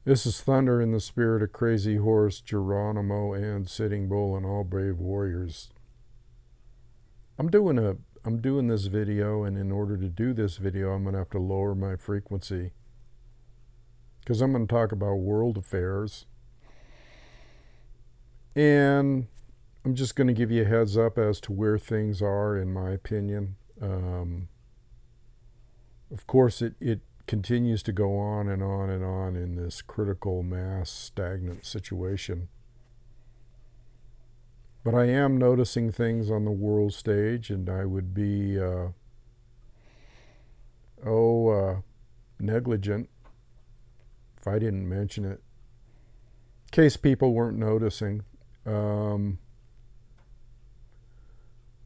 This is thunder in the spirit of Crazy Horse, Geronimo, and Sitting Bull, and all brave warriors. I'm doing this video, and in order to do this video, I'm going to have to lower my frequency because I'm going to talk about world affairs. And I'm just going to give you a heads up as to where things are, in my opinion. Of course, it continues to go on and on and on in this critical mass stagnant situation. But I am noticing things on the world stage, and I would be negligent if I didn't mention it. In case people weren't noticing,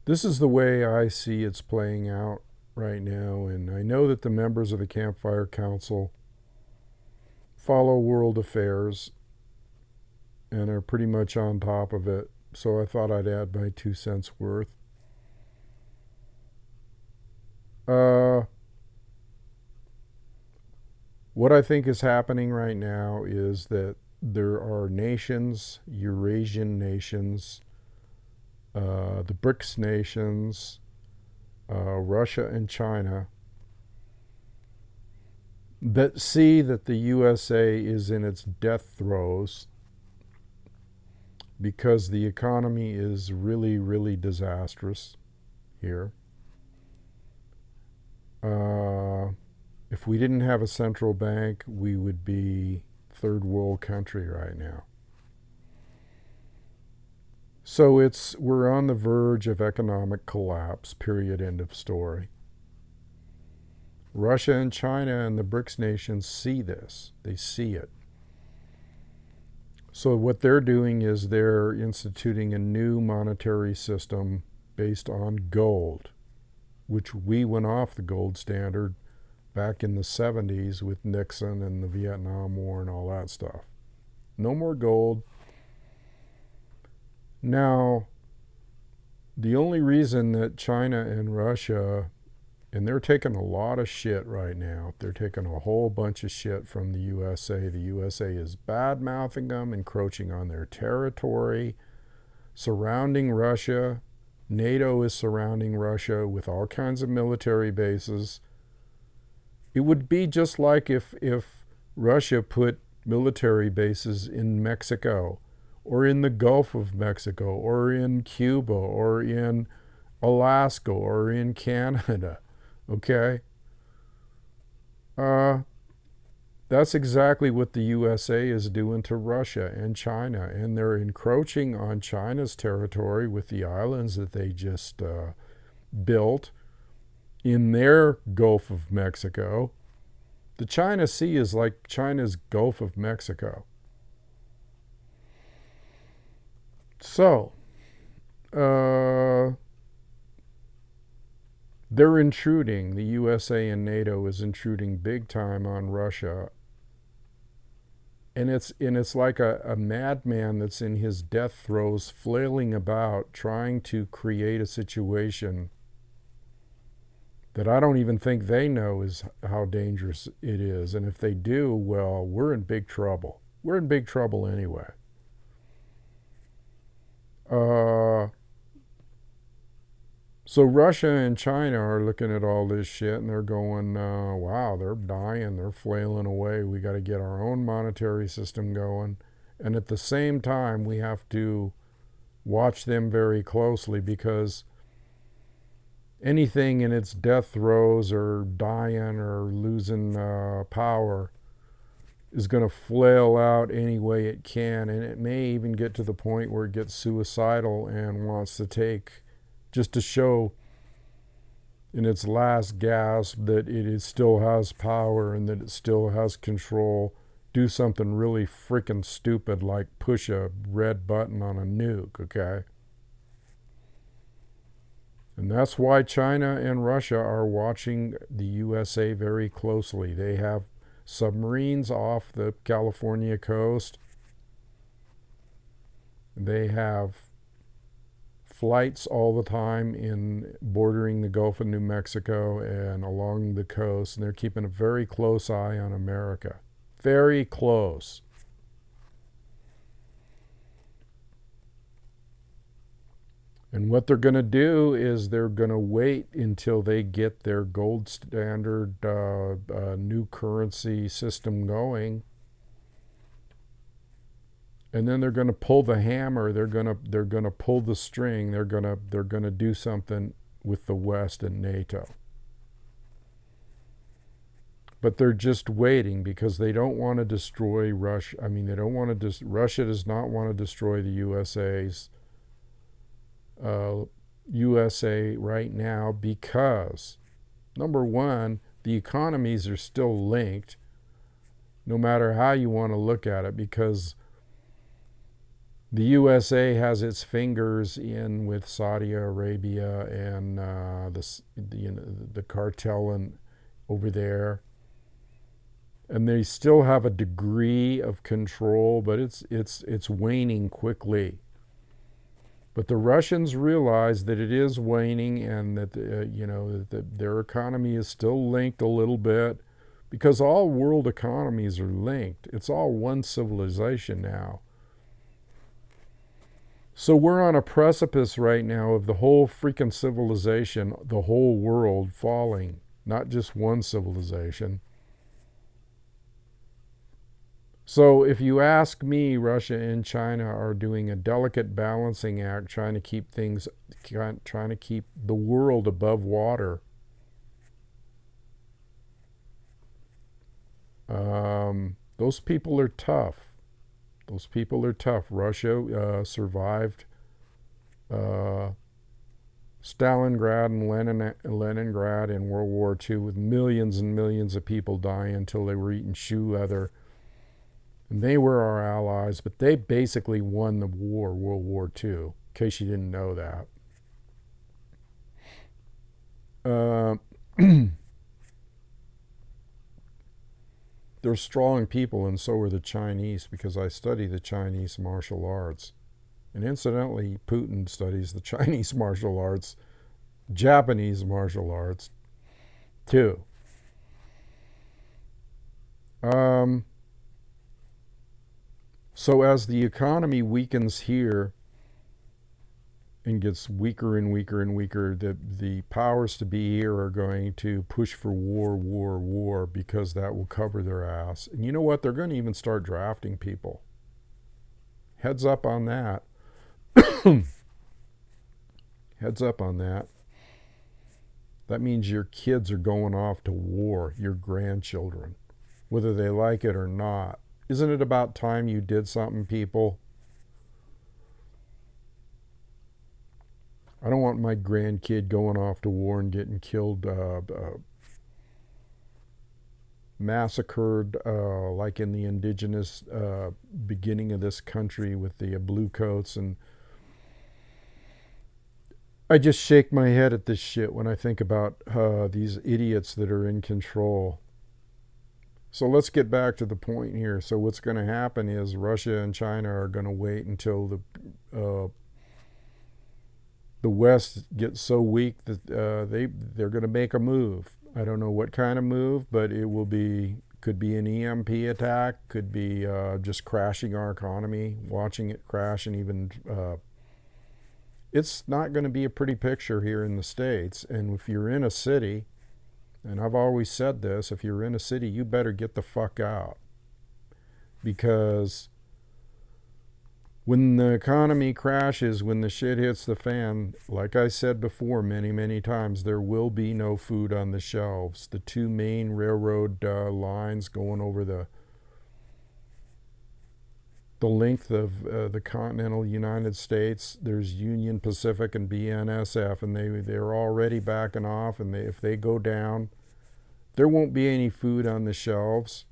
this is the way I see it's playing out right now, and I know that the members of the Campfire Council follow world affairs and are pretty much on top of it, so I thought I'd add my 2 cents worth. What I think is happening right now is that there are nations, Eurasian nations, the BRICS nations, Russia and China, that see that the USA is in its death throes because the economy is really, really disastrous here. If we didn't have a central bank, we would be third world country right now. So we're on the verge of economic collapse, period, end of story. Russia and China and the BRICS nations see this. They see it. So what they're doing is they're instituting a new monetary system based on gold, which we went off the gold standard back in the 70s with Nixon and the Vietnam War and all that stuff. No more gold. Now, the only reason that China and Russia, and they're taking a lot of shit right now. They're taking a whole bunch of shit from the USA. The USA is bad-mouthing them, encroaching on their territory, surrounding Russia. NATO is surrounding Russia with all kinds of military bases. It would be just like if Russia put military bases in Mexico, or in the Gulf of Mexico, or in Cuba, or in Alaska, or in Canada, okay? That's exactly what the USA is doing to Russia and China, and they're encroaching on China's territory with the islands that they just built in their Gulf of Mexico. The China Sea is like China's Gulf of Mexico. So, they're intruding. The USA and NATO is intruding big time on Russia. And it's like a madman that's in his death throes, flailing about, trying to create a situation that I don't even think they know is how dangerous it is. And if they do, well, we're in big trouble. We're in big trouble anyway. So Russia and China are looking at all this shit, and they're going, wow, they're dying, they're flailing away. We got to get our own monetary system going. And at the same time, we have to watch them very closely, because anything in its death throes or dying or losing power is going to flail out any way it can, and it may even get to the point where it gets suicidal and wants to take, just to show in its last gasp that it still has power and that it still has control, do something really freaking stupid like push a red button on a nuke, okay? And that's why China and Russia are watching the USA very closely. They have submarines off the California coast. They have flights all the time in bordering the Gulf of New Mexico and along the coast, and they're keeping a very close eye on America. Very close. And what they're going to do is they're going to wait until they get their gold standard new currency system going, and then they're going to pull the hammer. They're going to pull the string. They're going to do something with the West and NATO. But they're just waiting because they don't want to destroy Russia. I mean, they don't want to. Russia does not want to destroy the USA right now because, number one, the economies are still linked, no matter how you want to look at it, because the USA has its fingers in with Saudi Arabia and the cartel over there, and they still have a degree of control, but it's waning quickly. But the Russians realize that it is waning, and that that their economy is still linked a little bit, because all world economies are linked. It's all one civilization now. So we're on a precipice right now of the whole freaking civilization, the whole world falling, not just one civilization. So if you ask me, Russia and China are doing a delicate balancing act, trying to keep the world above water. Those people are tough. Those people are tough. Russia survived Stalingrad and Leningrad in World War II with millions and millions of people dying until they were eating shoe leather. And they were our allies, but they basically won the war, World War II, in case you didn't know that. They're strong people, and so are the Chinese, because I study the Chinese martial arts. And incidentally, Putin studies the Chinese martial arts, Japanese martial arts, too. So as the economy weakens here and gets weaker and weaker and weaker, the powers to be here are going to push for war, because that will cover their ass. And you know what? They're going to even start drafting people. Heads up on that. Heads up on that. That means your kids are going off to war, your grandchildren, whether they like it or not. Isn't it about time you did something, people? I don't want my grandkid going off to war and getting killed, massacred, like in the indigenous beginning of this country with the blue coats. And I just shake my head at this shit when I think about these idiots that are in control. So let's get back to the point here. So what's going to happen is Russia and China are going to wait until the West gets so weak that they're going to make a move. I don't know what kind of move, but could be an EMP attack, could be just crashing our economy, watching it crash, and even it's not going to be a pretty picture here in the States. And if you're in a city, and I've always said this, if you're in a city, you better get the fuck out. Because when the economy crashes, when the shit hits the fan, like I said before many, many times, there will be no food on the shelves. The two main railroad lines going over the length of the continental United States, there's Union Pacific and BNSF, and they're already backing off, and if they go down, there won't be any food on the shelves.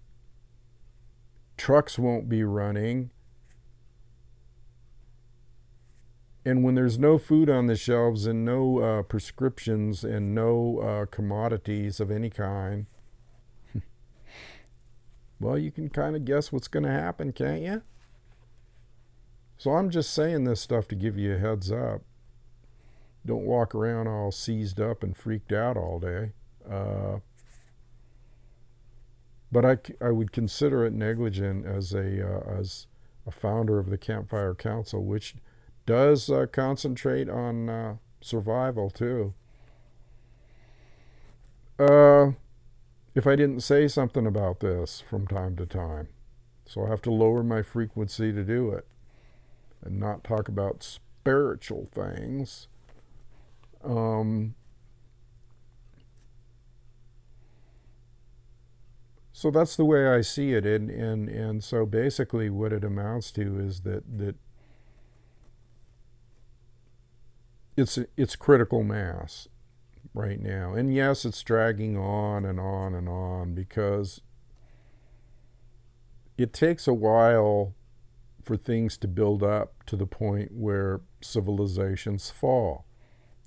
Trucks won't be running. And when there's no food on the shelves and no prescriptions and no commodities of any kind, well, you can kind of guess what's going to happen, can't you? So I'm just saying this stuff to give you a heads up. Don't walk around all seized up and freaked out all day. But I would consider it negligent as a founder of the Campfire Council, which does concentrate on survival too. Uh, if I didn't say something about this from time to time, so I have to lower my frequency to do it and not talk about spiritual things. So that's the way I see it, and so basically what it amounts to is that it's critical mass right now, and yes, it's dragging on and on and on because it takes a while for things to build up to the point where civilizations fall.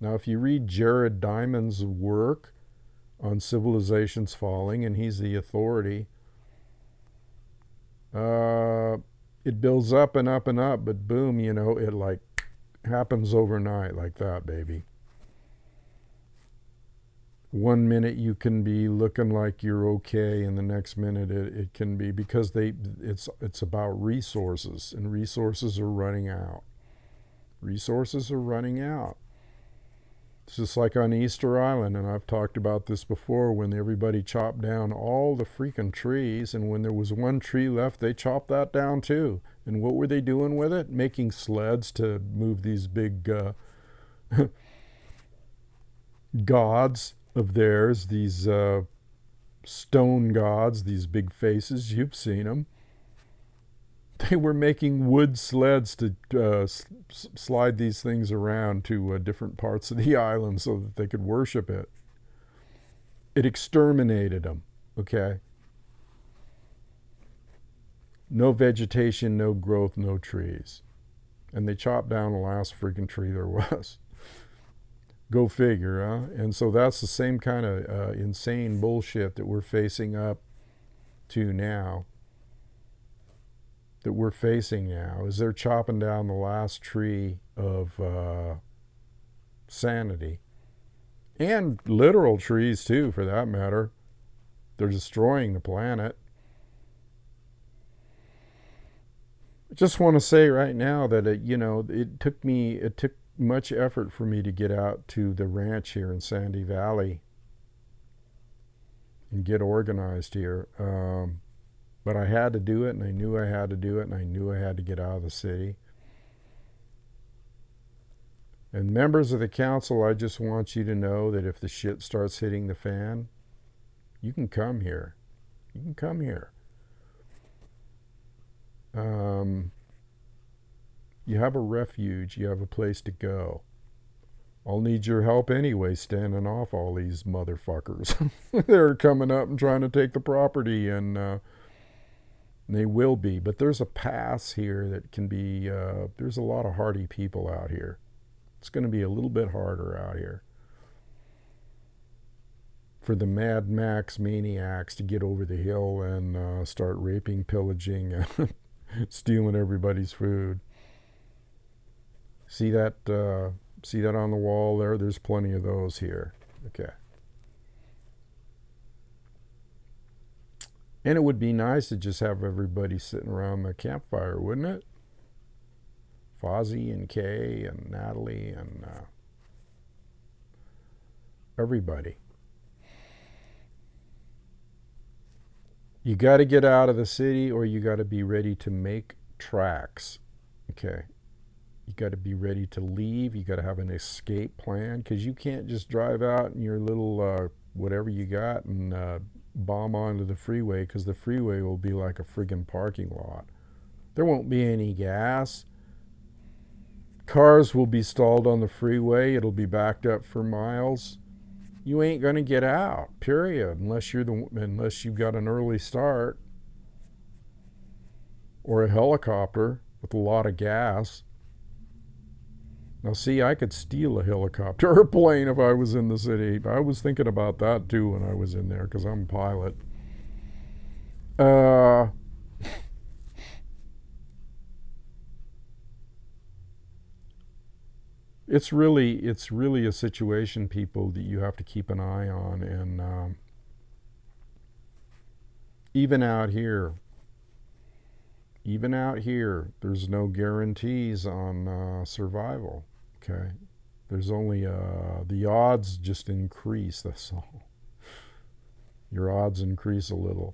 Now, if you read Jared Diamond's work on civilizations falling, and he's the authority, it builds up and up and up, but boom, it like happens overnight like that, baby. One minute you can be looking like you're okay, and the next minute it can be, because it's about resources, and resources are running out. Resources are running out. It's just like on Easter Island, and I've talked about this before, when everybody chopped down all the freaking trees, and when there was one tree left, they chopped that down too. And what were they doing with it? Making sleds to move these big gods of theirs, these stone gods, these big faces. You've seen them. They were making wood sleds to slide these things around to different parts of the island so that they could worship it. It exterminated them, okay? No vegetation, no growth, no trees. And they chopped down the last freaking tree there was. Go figure, huh? And so that's the same kind of insane bullshit that we're facing up to now. That we're facing now is they're chopping down the last tree of sanity, and literal trees too, for that matter. They're destroying the planet. I just want to say right now that it took much effort for me to get out to the ranch here in Sandy Valley and get organized here. But I had to do it, and I knew I had to do it, and I knew I had to get out of the city. And members of the council, I just want you to know that if the shit starts hitting the fan, you can come here. You can come here. You have a refuge. You have a place to go. I'll need your help anyway, standing off all these motherfuckers. They're coming up and trying to take the property, and they will be. But there's a pass here that can be, there's a lot of hardy people out here. It's going to be a little bit harder out here for the Mad Max maniacs to get over the hill and start raping, pillaging, and stealing everybody's food. See that on the wall there? There's plenty of those here. Okay. And it would be nice to just have everybody sitting around the campfire, wouldn't it? Fozzie and Kay and Natalie and everybody. You got to get out of the city, or you got to be ready to make tracks. Okay. You got to be ready to leave. You got to have an escape plan, because you can't just drive out in your little whatever you got and bomb onto the freeway, because the freeway will be like a friggin' parking lot. There won't be any gas. Cars will be stalled on the freeway. It'll be backed up for miles. You ain't gonna get out, period, unless you've got an early start or a helicopter with a lot of gas. Now, see, I could steal a helicopter or a plane if I was in the city. I was thinking about that too when I was in there, because I'm a pilot. It's really a situation, people, that you have to keep an eye on, and Even out here, there's no guarantees on survival. Okay, there's only the odds just increase. That's all. Your odds increase a little.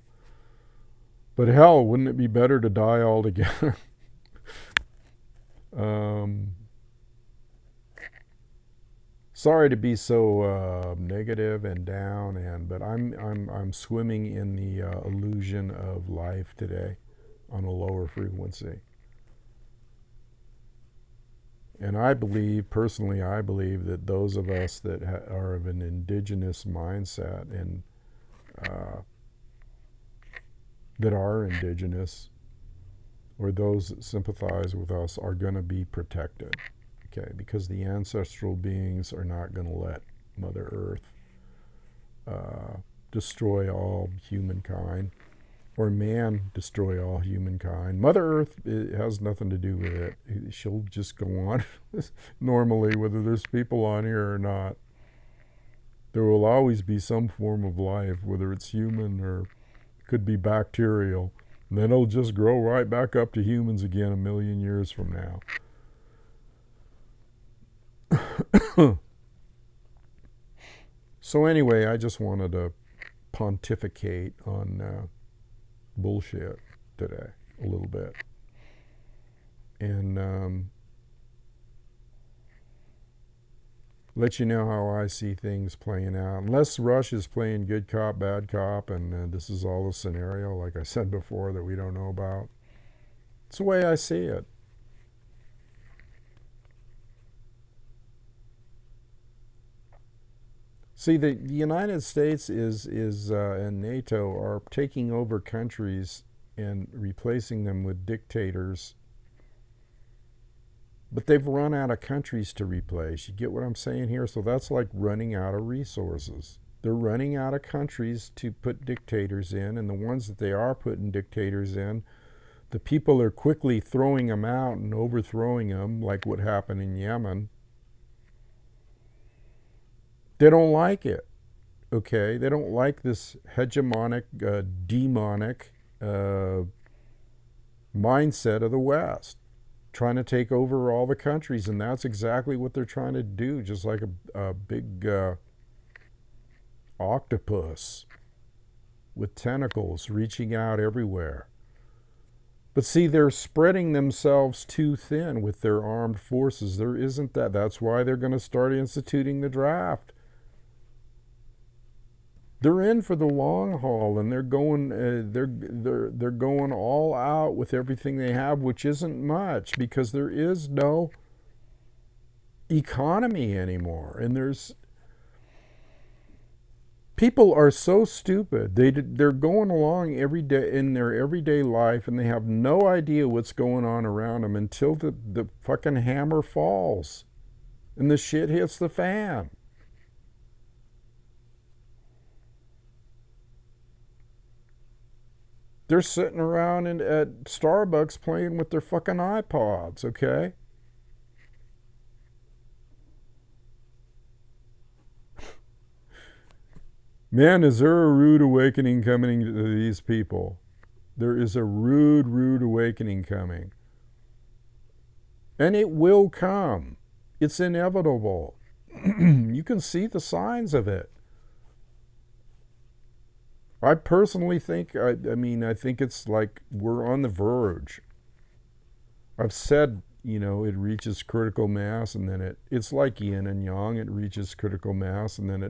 But hell, wouldn't it be better to die altogether? Sorry to be so negative and down, but I'm swimming in the illusion of life today on a lower frequency. And I believe, personally, that those of us that are of an indigenous mindset and that are indigenous, or those that sympathize with us, are going to be protected. Okay, because the ancestral beings are not going to let Mother Earth destroy all humankind, or man destroy all humankind. Mother Earth, it has nothing to do with it. She'll just go on normally, whether there's people on here or not. There will always be some form of life, whether it's human or could be bacterial. And then it'll just grow right back up to humans again 1,000,000 years from now. So anyway, I just wanted to pontificate on bullshit today a little bit. And let you know how I see things playing out. Unless Russia's playing good cop, bad cop, and this is all a scenario, like I said before, that we don't know about. It's the way I see it. See, the United States and NATO are taking over countries and replacing them with dictators. But they've run out of countries to replace. You get what I'm saying here? So that's like running out of resources. They're running out of countries to put dictators in, and the ones that they are putting dictators in, the people are quickly throwing them out and overthrowing them, like what happened in Yemen. They don't like it, okay? They don't like this hegemonic, demonic mindset of the West, trying to take over all the countries, and that's exactly what they're trying to do, just like a big octopus with tentacles reaching out everywhere. But see, they're spreading themselves too thin with their armed forces. There isn't that. That's why they're going to start instituting the draft. They're in for the long haul, and they're going going all out with everything they have, which isn't much, because there is no economy anymore. And people are so stupid. They're going along every day in their everyday life, and they have no idea what's going on around them until the fucking hammer falls and the shit hits the fan. They're sitting around at Starbucks playing with their fucking iPods, okay? Man, is there a rude awakening coming to these people? There is a rude awakening coming. And it will come. It's inevitable. You can see the signs of it. I personally think, I think it's like we're on the verge. I've said, it reaches critical mass, and then it's like yin and yang. It reaches critical mass, and then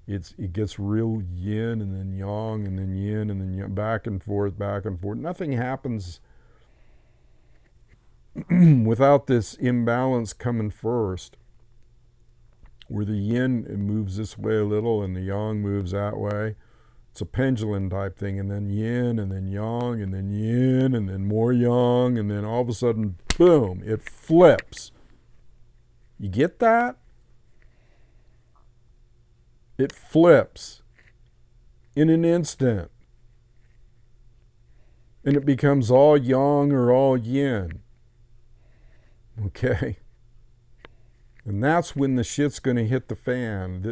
it gets real yin, and then yang, and then yin, and then yang, back and forth. Nothing happens without this imbalance coming first, where the yin moves this way a little, and the yang moves that way. It's a pendulum type thing, and then yin, and then yang, and then yin, and then more yang, and then all of a sudden, boom, it flips. You get that? It flips in an instant. And it becomes all yang or all yin. Okay? And that's when the shit's going to hit the fan.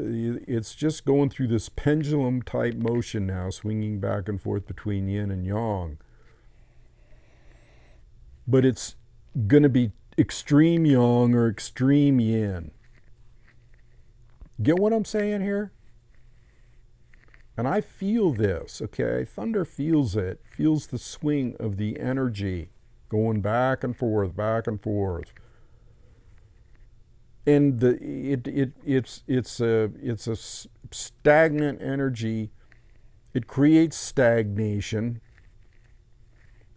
It's just going through this pendulum type motion now, swinging back and forth between yin and yang. But it's going to be extreme yang or extreme yin. Get what I'm saying here? And I feel this, okay? Thunder feels it, feels the swing of the energy going back and forth, back and forth. And it's a stagnant energy. It creates stagnation,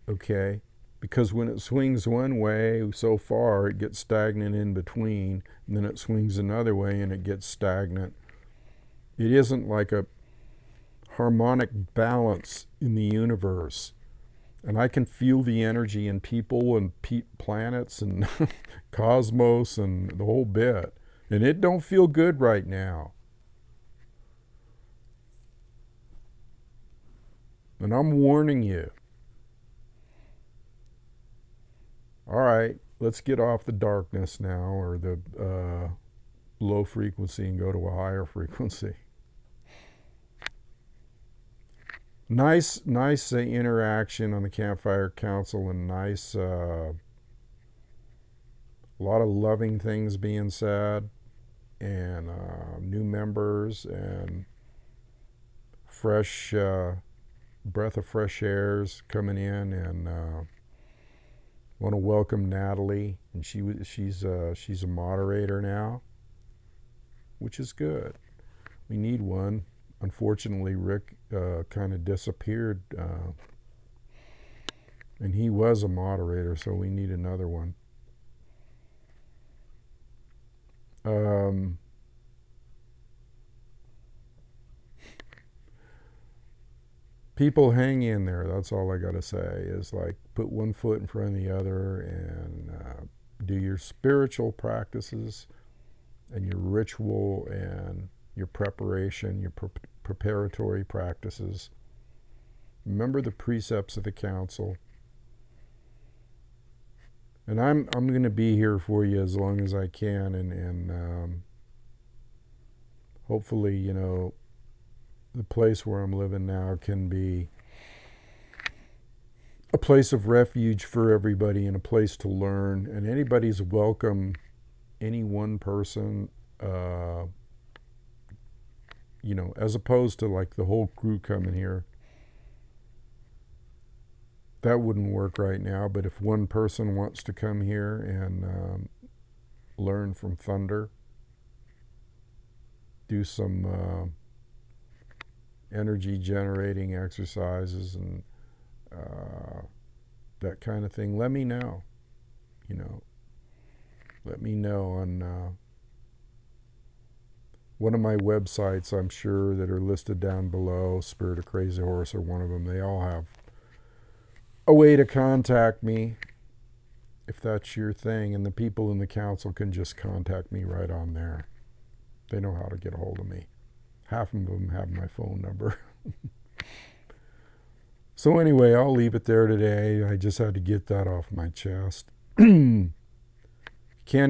okay? Because when it swings one way so far, it gets stagnant in between, and then it swings another way and it gets stagnant. It isn't like a harmonic balance in the universe. And I can feel the energy in people and planets and cosmos and the whole bit. And it don't feel good right now. And I'm warning you. All right, let's get off the darkness now, or the low frequency, and go to a higher frequency. Nice interaction on the Campfire Council, and nice, a lot of loving things being said, and new members, and fresh breath of fresh air's coming in, and want to welcome Natalie, and she's a moderator now, which is good. We need one. Unfortunately, Rick kind of disappeared, and he was a moderator, so we need another one. People hang in there. That's all I got to say, is like put one foot in front of the other, and do your spiritual practices and your ritual and your preparation, your preparatory practices. Remember the precepts of the council. And I'm going to be here for you as long as I can, and hopefully, you know, the place where I'm living now can be a place of refuge for everybody, and a place to learn. And anybody's welcome, any one person, you know, as opposed to like the whole crew coming here. That wouldn't work right now, but if one person wants to come here and learn from Thunder, do some energy generating exercises and that kind of thing, let me know. You know, let me know on one of my websites, I'm sure, that are listed down below. Spirit of Crazy Horse are one of them. They all have a way to contact me if that's your thing, and the people in the council can just contact me right on there. They know how to get a hold of me. Half of them have my phone number. So anyway, I'll leave it there today. I just had to get that off my chest. Can't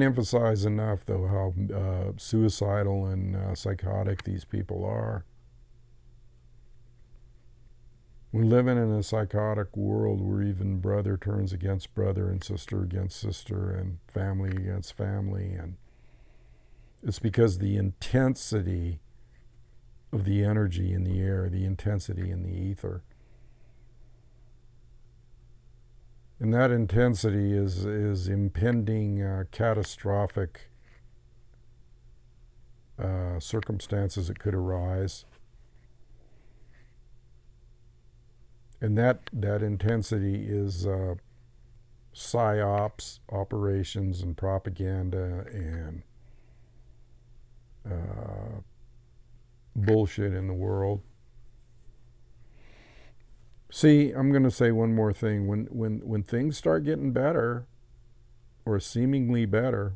emphasize enough, though, how suicidal and psychotic these people are. We're living in a psychotic world where even brother turns against brother, and sister against sister, and family against family. And it's because the intensity of the energy in the air, the intensity in the ether. And that intensity is impending catastrophic circumstances that could arise. And that intensity is psyops, operations, and propaganda, and bullshit in the world. See, I'm going to say one more thing. When things start getting better, or seemingly better,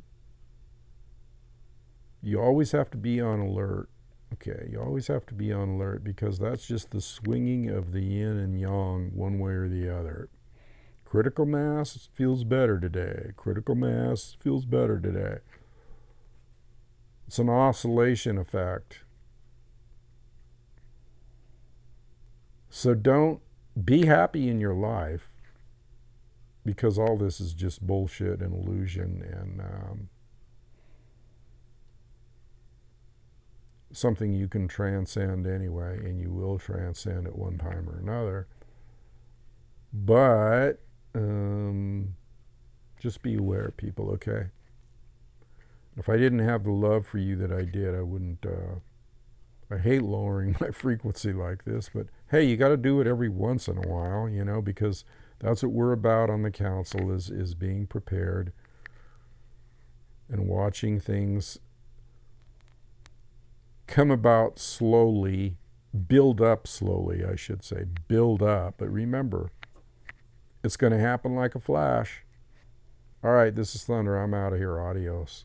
you always have to be on alert. Okay, you always have to be on alert, because that's just the swinging of the yin and yang one way or the other. Critical mass feels better today. Critical mass feels better today. It's an oscillation effect. So don't be happy in your life, because all this is just bullshit and illusion and something you can transcend anyway, and you will transcend at one time or another. But just be aware, people, okay? If I didn't have the love for you that I did, I wouldn't. I hate lowering my frequency like this, but hey, you got to do it every once in a while, you know, because that's what we're about on the council, is being prepared and watching things come about slowly, build up slowly, I should say, build up. But remember, it's going to happen like a flash. All right, this is Thunder. I'm out of here. Adios.